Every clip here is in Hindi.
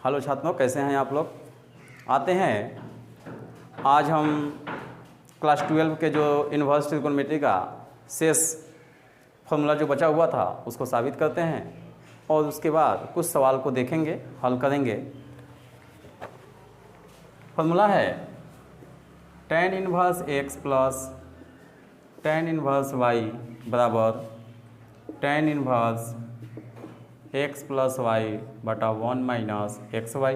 हेलो छात्रों, कैसे हैं आप लोग। आते हैं आज हम क्लास 12 के जो इन्वर्स ट्रिग्नोमेट्री का शेष फॉर्मूला जो बचा हुआ था उसको साबित करते हैं और उसके बाद कुछ सवाल को देखेंगे, हल करेंगे। फॉर्मूला है tan inverse x plus tan inverse y बराबर tan inverse x plus y बटा 1 minus x y.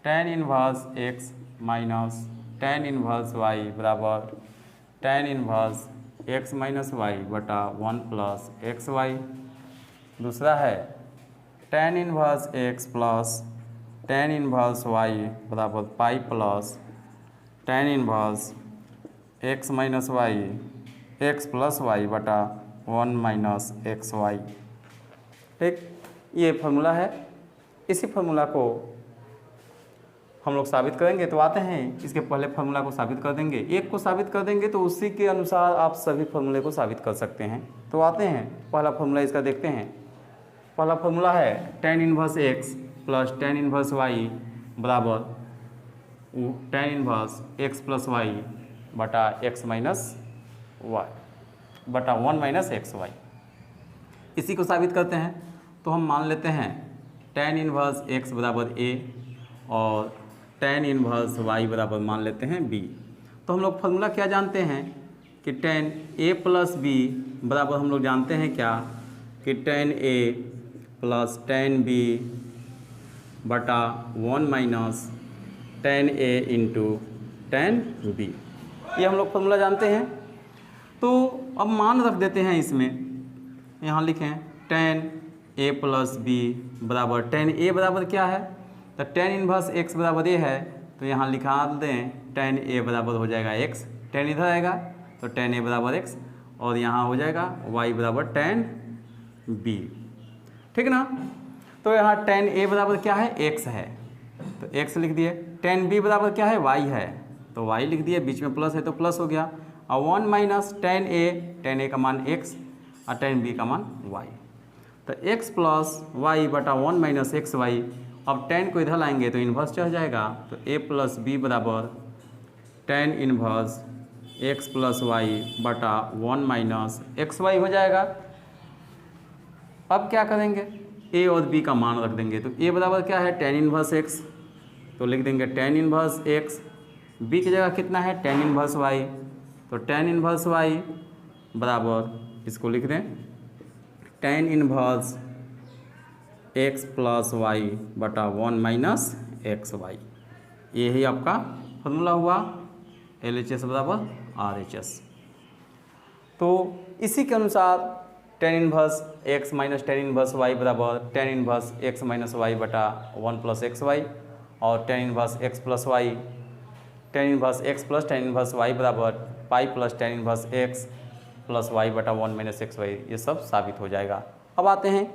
tan inverse x minus tan inverse y बराबर tan inverse x minus y बटा 1 प्लस एक्स वाई। दूसरा है tan inverse x plus tan inverse y बराबर pi plus tan inverse x minus y x plus y बटा 1 माइनस एक्स वाई। ठीक, ये फार्मूला है। इसी फार्मूला को हम लोग साबित करेंगे। तो आते हैं इसके पहले फार्मूला को साबित कर देंगे। एक को साबित कर देंगे तो उसी के अनुसार आप सभी फार्मूले को साबित कर सकते हैं। तो आते हैं पहला फार्मूला इसका देखते हैं। पहला फार्मूला है tan inverse x plus tan inverse y बराबर tan inverse x plus y बटा x माइनस वाई बटा 1 माइनस एक्स वाई। इसी को साबित करते हैं। तो हम मान लेते हैं tan इन्वर्स x बराबर a और tan इन्वर्स y बराबर मान लेते हैं b। तो हम लोग फार्मूला क्या जानते हैं कि tan a प्लस b बराबर हम लोग जानते हैं क्या कि tan a plus tan b बटा 1 minus tan a into tan b। ये हम लोग फार्मूला जानते हैं। तो अब मान रख देते हैं इसमें, यहाँ लिखें tan a प्लस बी बराबर tan a बराबर क्या है, तो tan इन्वर्स x बराबर a है। तो यहाँ लिखा दें tan a बराबर हो जाएगा x, tan इधर आएगा तो tan a बराबर x और यहाँ हो जाएगा y बराबर tan b। ठीक ना। तो यहाँ tan a बराबर क्या है, x है तो x लिख दिए। tan b बराबर क्या है, y है तो y लिख दिए। बीच में प्लस है तो प्लस हो गया। और 1 माइनस tan a का मान x और tan b का मान y। तो x प्लस वाई बटा 1 माइनस एक्स वाई। अब tan को इधर लाएंगे तो इन्वर्स चढ़ जाएगा। तो a प्लस बी बराबर tan inverse x plus y बटा 1 माइनस एक्स वाई हो जाएगा। अब क्या करेंगे, a और b का मान रख देंगे। तो a बराबर क्या है, tan इन्वर्स x तो लिख देंगे tan इन्वर्स x। b की जगह कितना है, tan इन्वर्स y तो tan इन्वर्स y बराबर इसको लिख दें tan inverse x plus y बटा 1 माइनस एक्स वाई। यही आपका फॉर्मूला हुआ LHS बराबर RHS। तो इसी के अनुसार tan inverse x minus tan inverse y बराबर tan inverse x minus y बटा 1 प्लस एक्स वाई और tan inverse x plus y tan inverse x plus tan inverse y बराबर pi plus tan inverse x plus y बटा 1 माइनस एक्स वाई। ये सब साबित हो जाएगा। अब आते हैं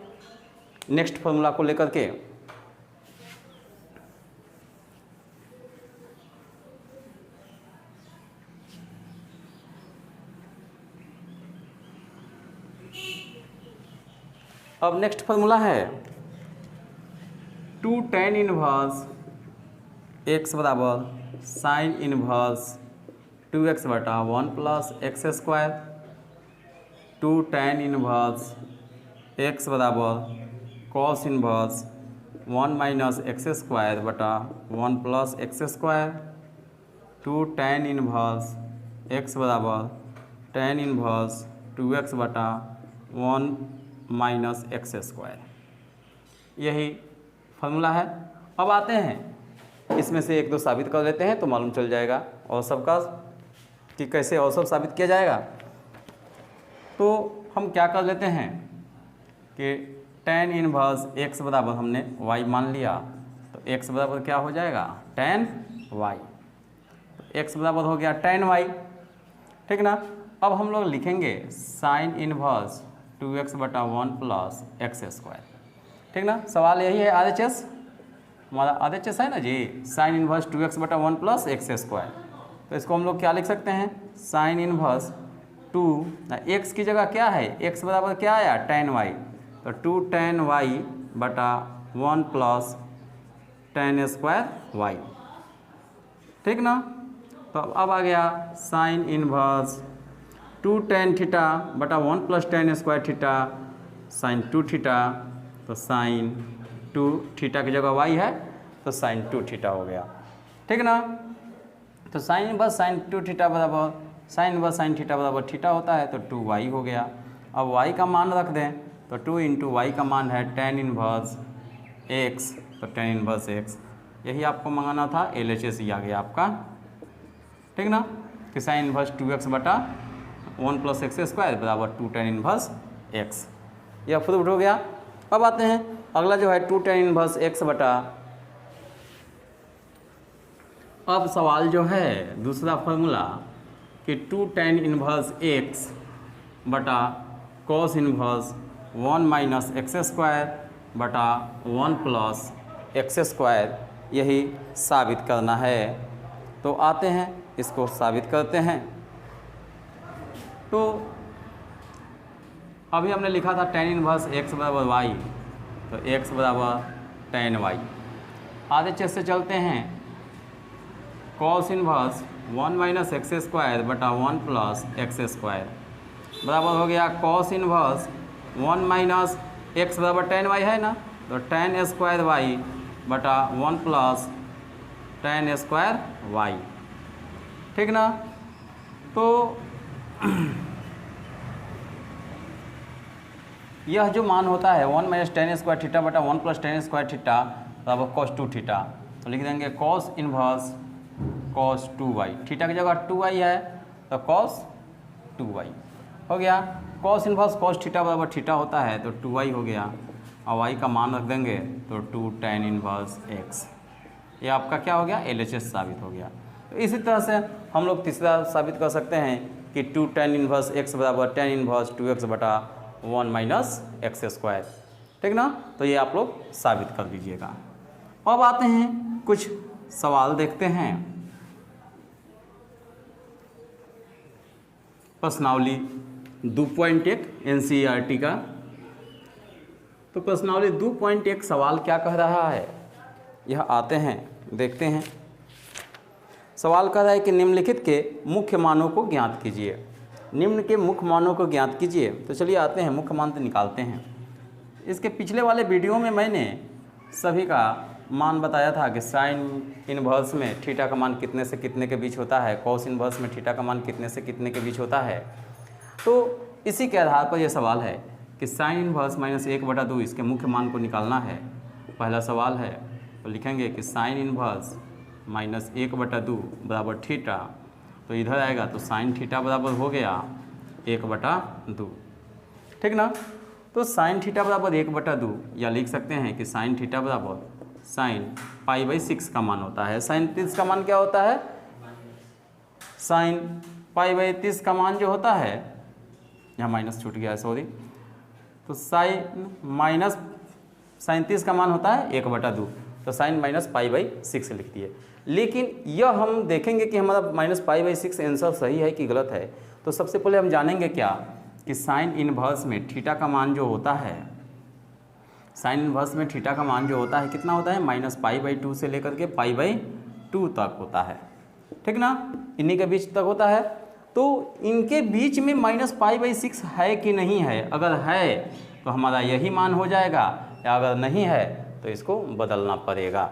नेक्स्ट फॉर्मूला को लेकर के। अब नेक्स्ट फॉर्मूला है 2 tan इन्वर्स x बराबर साइन इन्वर्स 2x बटा 1 plus x square. 2 tan inverse x बराबर cos inverse 1 minus x square बटा 1 plus x square. 2 tan inverse x बराबर tan इन्वर्स 2x बटा 1 माइनस एक्स स्क्वायर। यही फार्मूला है। अब आते हैं इसमें से एक दो साबित कर लेते हैं तो मालूम चल जाएगा और सबका कि कैसे और सब साबित किया जाएगा। तो हम क्या कर लेते हैं कि tan इन्वर्स x बराबर हमने y मान लिया तो x बराबर क्या हो जाएगा, tan y। तो x बराबर हो गया tan y। ठीक ना। अब हम लोग लिखेंगे साइन इन्वर्स 2x बटा 1 प्लस एक्स स्क्वायर। ठीक ना। सवाल यही है RHS, हमारा RHS है ना जी, साइन इन्वर्स 2x बटा 1 प्लस एक्स स्क्वायर। तो इसको हम लोग क्या लिख सकते हैं, साइन इन्वर्स 2 x की जगह क्या है, x बराबर क्या आया tan y तो 2 tan y बटा 1 प्लस tan स्क्वायर वाई। ठीक ना। तो अब आ गया साइन इनवर्स 2 tan थीटा बटा 1 plus tan square theta sine 2 theta. तो साइन 2 थीटा की जगह y है तो साइन 2 थीटा हो गया। ठीक ना। तो साइन इनवर्स साइन 2 थीटा बराबर साइन इनवर्स साइन थीटा बराबर थीटा होता है तो 2y हो गया। अब y का मान रख दें तो 2 इंटू वाई का मान है tan इनवर्स x। तो tan इनवर्स x यही आपको मंगाना था, LHS ही आ गया आपका। ठीक ना। कि साइन इनवर्स 2x बटा 1 प्लस एक्स स्क्वायर बराबर 2 tan इनवर्स x, यह प्रूव्ड हो गया। अब आते हैं अगला जो है 2 tan इनवर्स x बटा, अब सवाल जो है दूसरा फॉर्मूला कि 2 tan इनवर्स x बटा cos inverse 1 minus x square बटा 1 प्लस एक्स स्क्वायर, यही साबित करना है। तो आते हैं इसको साबित करते हैं। तो अभी हमने लिखा था tan इनवर्स x बराबर y, तो x बराबर tan y। आधे चेक से चलते हैं, cos inverse 1 minus x square बटा 1 प्लस एक्स स्क्वायर बराबर हो गया कॉस इनवर्स 1 माइनस एक्स बराबर tan y है ना, तो tan स्क्वायर y बटा 1 प्लस tan स्क्वायर y। ठीक ना। तो यह जो मान होता है 1 माइनस tan स्क्वायर थीटा बटा 1 प्लस tan स्क्वायर थीटा बराबर cos 2 थीटा। तो लिख देंगे cos inverse cos 2y, theta की जगह 2y है तो cos 2y हो गया। cos इनवर्स cos थीटा बराबर थीटा होता है तो 2y हो गया, और y का मान रख देंगे तो 2 tan इनवर्स x। ये आपका क्या हो गया, LHS साबित हो गया। तो इसी तरह से हम लोग तीसरा साबित कर सकते हैं कि 2 tan इनवर्स x बराबर tan इनवर्स 2x बटा 1 माइनस एक्स स्क्वायर। ठीक ना। तो ये आप लोग साबित कर दीजिएगा। अब आते हैं कुछ सवाल देखते हैं। प्रश्नावली 2.1 NCERT का। तो प्रश्नावली 2.1 सवाल क्या कह रहा है, यह आते हैं देखते हैं। सवाल कह रहा है कि निम्नलिखित के मुख्य मानों को ज्ञात कीजिए। निम्न के मुख्य मानों को ज्ञात कीजिए। तो चलिए आते हैं मुख्य मान तो निकालते हैं। इसके पिछले वाले वीडियो में मैंने सभी का मान बताया था कि साइन इनवर्स में थीटा का मान कितने से कितने के बीच होता है, कॉस इनवर्स में थीटा का मान कितने से कितने के बीच होता है। तो इसी के आधार पर यह सवाल है कि साइन इनवर्स माइनस 1/2 इसके मुख्य मान को निकालना है। पहला सवाल है तो लिखेंगे कि साइन इनवर्स माइनस 1/2 बराबर थीटा, तो इधर आएगा तो साइन थीटा बराबर हो गया 1/2। ठीक ना। तो साइन थीटा बराबर 1/2, या लिख सकते हैं कि साइन थीटा बराबर साइन π/6 का मान होता है। साइन 30 का मान क्या होता है, साइन π/30 का मान जो होता है, यहाँ माइनस छूट गया है सॉरी, तो साइन 30 का मान होता है 1/2, तो साइन माइनस π/6 लिख दिए। लेकिन यह हम देखेंगे कि हमारा माइनस π/6 आंसर सही है कि गलत है। तो सबसे पहले हम जानेंगे क्या कि साइन इनवर्स में थीटा का मान जो होता है, साइन इनवर्स में थीटा का मान जो होता है कितना होता है, माइनस π/2 से लेकर के π/2 तक होता है। ठीक ना। इन्हीं के बीच तक होता है। तो इनके बीच में माइनस π/6 है कि नहीं है, अगर है तो हमारा यही मान हो जाएगा, या अगर नहीं है तो इसको बदलना पड़ेगा।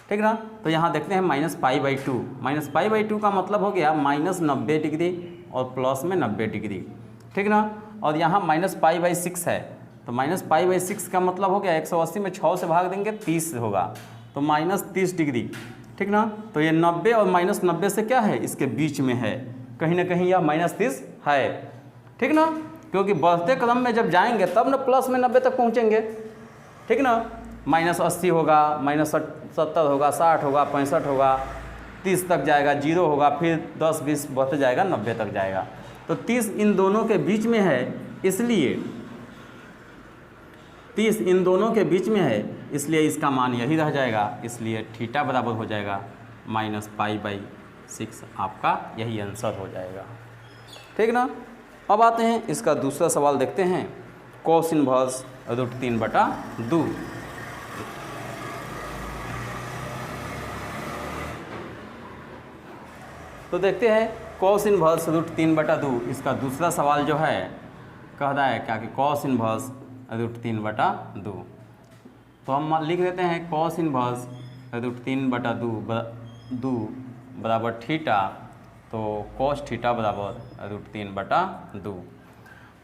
ठीक ना। तो यहाँ देखते हैं माइनस π/2, माइनस π/2 का मतलब हो गया माइनस 90 डिग्री और प्लस में 90 डिग्री। ठीक ना। और यहाँ माइनस π/6 है, तो माइनस π/6 का मतलब हो गया 180 में 6 से भाग देंगे 30 होगा, तो माइनस 30 डिग्री। ठीक ना। तो ये 90 और माइनस 90 से क्या है, इसके बीच में है, कहीं ना कहीं यह माइनस 30 है। ठीक ना। क्योंकि बढ़ते क्रम में जब जाएंगे तब ना प्लस में 90 तक पहुँचेंगे। ठीक ना। माइनस 80 होगा, माइनस 70 होगा, 60 होगा, 65 होगा, 30 तक जाएगा, 0 होगा, फिर 10-20 बढ़ते जाएगा, 90 तक जाएगा। तो 30 इन दोनों के बीच में है, इसलिए 30 इन दोनों के बीच में है, इसलिए इसका मान यही रह जाएगा। इसलिए थीटा बराबर हो जाएगा माइनस π/6, आपका यही आंसर हो जाएगा। ठीक ना। अब आते हैं इसका दूसरा सवाल देखते हैं, कॉस इनवर्स √3/2। तो देखते हैं कॉस इनवर्स रूट 3/2 इसका दूसरा सवाल जो है कह रहा है क्या कि कॉस इनवर्स रूट 3/2। तो हम लिख देते हैं कॉस इनवर्स रूट 3/2 बराबर थीटा, तो कॉस थीटा बराबर रूट 3/2।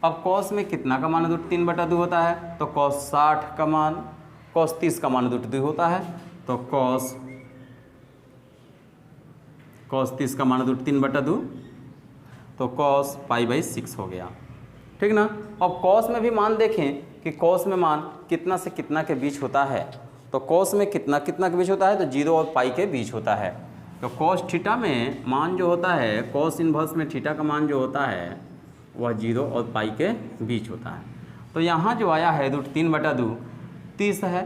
अब कॉस में कितना का मान रूट 3/2 होता है, तो कॉस 60 का मान, कॉस 30 का मान रूट 2 होता है, तो कॉस 30 का मान रूट 3/2, तो कॉस π/6 हो गया। ठीक ना। अब कॉस में भी मान देखें कि कॉस में मान कितना से कितना के बीच होता है, तो कॉस में कितना कितना के बीच होता है, तो 0 और पाई के बीच होता है। तो कॉस थीटा में मान जो होता है, कॉस इनवर्स में थीटा का मान जो होता है वह 0 और पाई के बीच होता है। तो यहाँ जो आया है रूट 3/2 30 है।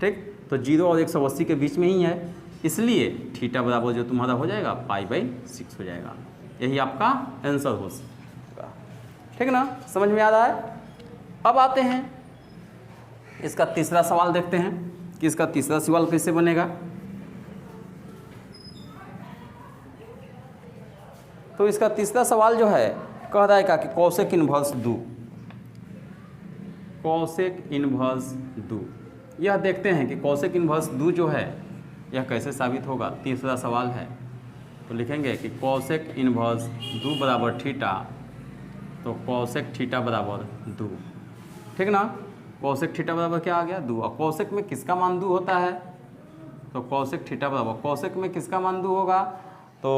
ठीक, तो 0 और 180 के बीच में ही है, इसलिए थीटा बराबर जो तुम्हारा हो जाएगा π/6 हो जाएगा। यही आपका आंसर हो सकता। ठीक ना, समझ में आ रहा है। अब आते हैं इसका तीसरा सवाल, देखते हैं कि इसका तीसरा सवाल कैसे बनेगा। तो इसका तीसरा सवाल जो है कह रहा है क्या कि कॉसेक इनवर्स 2, कॉसेक इनवर्स 2। यह देखते हैं कि कॉसेक इनवर्स 2 जो है यह कैसे साबित होगा, तीसरा सवाल है। तो लिखेंगे कि कॉसेक इनवर्स 2 बराबर थीटा, तो कॉसेक थीटा बराबर 2। ठीक ना, कॉसेक थीटा बराबर क्या आ गया 2। और कॉसेक में किसका मान 2 होता है, तो कॉसेक थीटा बराबर, कॉसेक में किसका मान 2 होगा, तो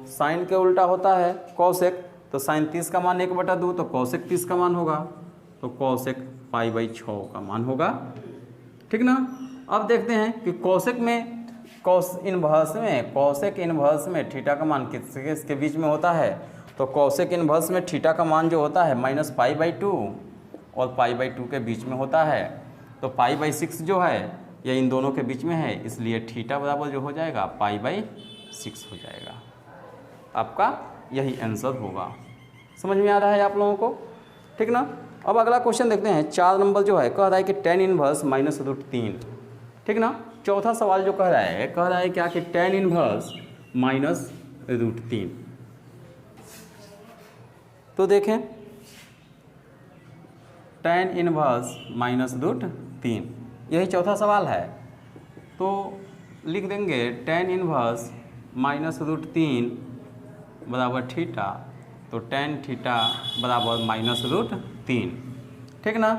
साइन के उल्टा होता है कॉसेक, तो साइन 30 का मान 1/2, तो कॉसेक 30 का मान होगा, तो कॉसेक π/6 का मान होगा। ठीक ना। अब देखते हैं कि कॉसेक में, कॉसेक इनवर्स में थीटा का मान किसके बीच में होता है, तो कॉसेक इनवर्स में थीटा का मान जो होता है -π/2 और π/2 के बीच में होता है। तो π/6 जो है ये इन दोनों के बीच में है, इसलिए थीटा बराबर जो हो जाएगा π/6 हो जाएगा। आपका यही आंसर होगा। समझ में आ रहा है आप लोगों को। ठीक ना। अब अगला क्वेश्चन देखते हैं, 4 नंबर जो है कह रहा है कि tan इनवर्स -रूट 3। ठीक ना। चौथा सवाल जो कह रहा है क्या कि tan इनवर्स -रूट 3। तो देखें tan इनवर्स -√3, यही चौथा सवाल है। तो लिख देंगे tan इनवर्स -√3 बराबर थीटा, तो tan थीटा बराबर -√3। ठीक ना।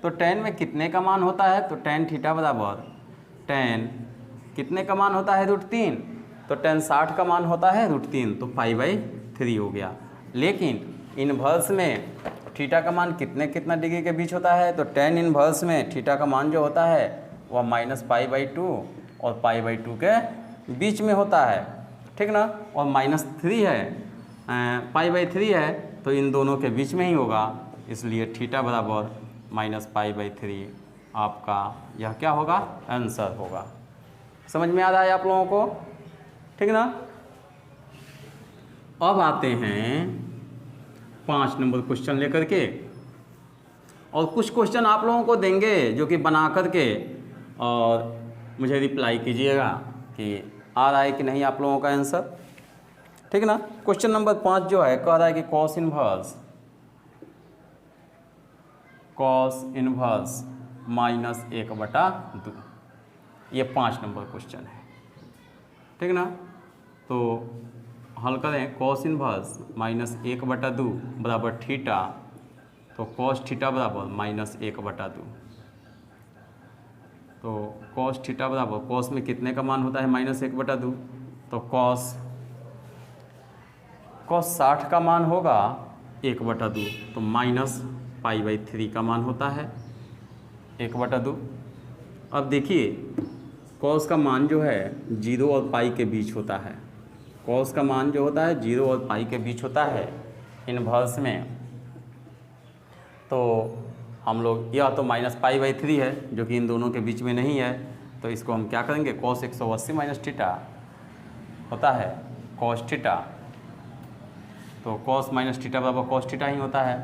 तो tan में कितने का मान होता है, तो tan थीटा बराबर tan कितने का मान होता है √3, तो tan 60 का मान होता है √3, तो π/3 हो गया। लेकिन इनवर्स में थीटा का मान कितना डिग्री के बीच होता है, तो tan इनवर्स में थीटा का मान जो होता है वह -π/2 और π/2 के बीच में होता है। ठीक ना। और -3 है, π/3 है, तो इन दोनों के बीच में ही होगा, इसलिए थीटा बराबर -π/3 आपका यह क्या होगा, आंसर होगा। समझ में आ रहा है आप लोगों को। ठीक ना। अब आते हैं 5 नंबर क्वेश्चन लेकर के, और कुछ क्वेश्चन आप लोगों को देंगे जो कि बना करके और मुझे रिप्लाई कीजिएगा कि आ रहा है कि नहीं आप लोगों का आंसर। ठीक ना। क्वेश्चन नंबर 5 जो है कह रहा है कि कॉस इनवर्स -1/2, ये 5 नंबर क्वेश्चन है। ठीक ना। तो हल करें, कॉस इनवर्स -1/2 बराबर थीटा, तो कॉस थीटा बराबर -1/2। तो कॉस थीटा बराबर, कॉस में कितने का मान होता है -1/2, तो कॉस 60 का मान होगा 1/2, तो -π/3 का मान होता है 1/2। अब देखिए कॉस का मान जो है 0 और पाई के बीच होता है, कॉस का मान जो होता है 0 और पाई के बीच होता है इनवर्स में। तो हम लोग, यह तो -π/3 है जो कि इन दोनों के बीच में नहीं है, तो इसको हम क्या करेंगे, cos 180 माइनस थीटा होता है cos थीटा, तो cos माइनस थीटा बराबर cos थीटा ही होता है,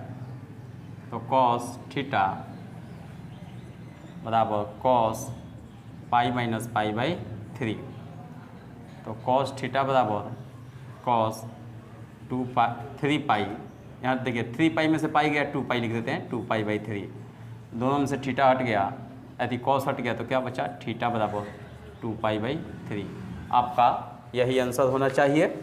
तो cos थीटा बराबर cos π - π/3, तो cos थीटा बराबर कॉस 3 पाई, यहाँ देखिए 3 पाई में से पाई गया 2 पाई लिख देते हैं, 2 पाई बाई 3, दोनों में से थीटा हट गया, यदि कॉस हट गया तो क्या बचा, थीटा बराबर 2 पाई बाई 3। आपका यही आंसर होना चाहिए।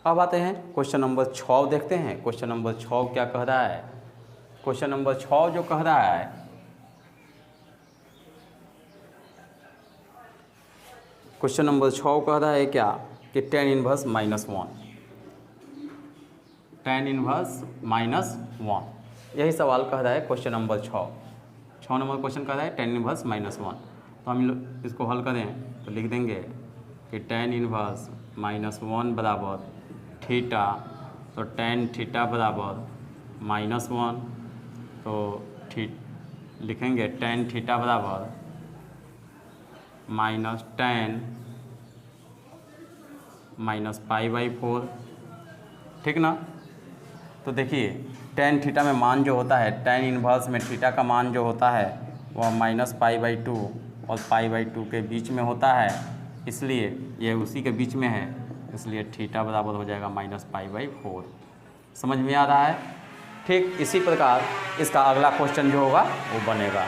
अब आते हैं क्वेश्चन नंबर 6 देखते हैं। क्वेश्चन नंबर 6 क्या कह रहा है। क्वेश्चन नंबर 6 जो कह रहा है, क्वेश्चन नंबर 6 कह रहा है क्या कि tan इनवर्स -1, tan इनवर्स -1, यही सवाल कह रहा है क्वेश्चन नंबर 6 नंबर क्वेश्चन कह रहा है tan इनवर्स -1। तो हम लोग इसको हल करें तो लिख देंगे कि tan इनवर्स -1 बराबर थीटा, तो tan थीटा बराबर -1, तो लिखेंगे tan थीटा बराबर -tan -π/4, ठीक ना। तो देखिए tan थीटा में मान जो होता है, tan इनवर्स में थीटा का मान जो होता है वह -π/2 और π/2 के बीच में होता है, इसलिए यह उसी के बीच में है, इसलिए थीटा बराबर हो जाएगा -π/4। समझ में आ रहा है। ठीक इसी प्रकार इसका अगला क्वेश्चन जो होगा वो बनेगा।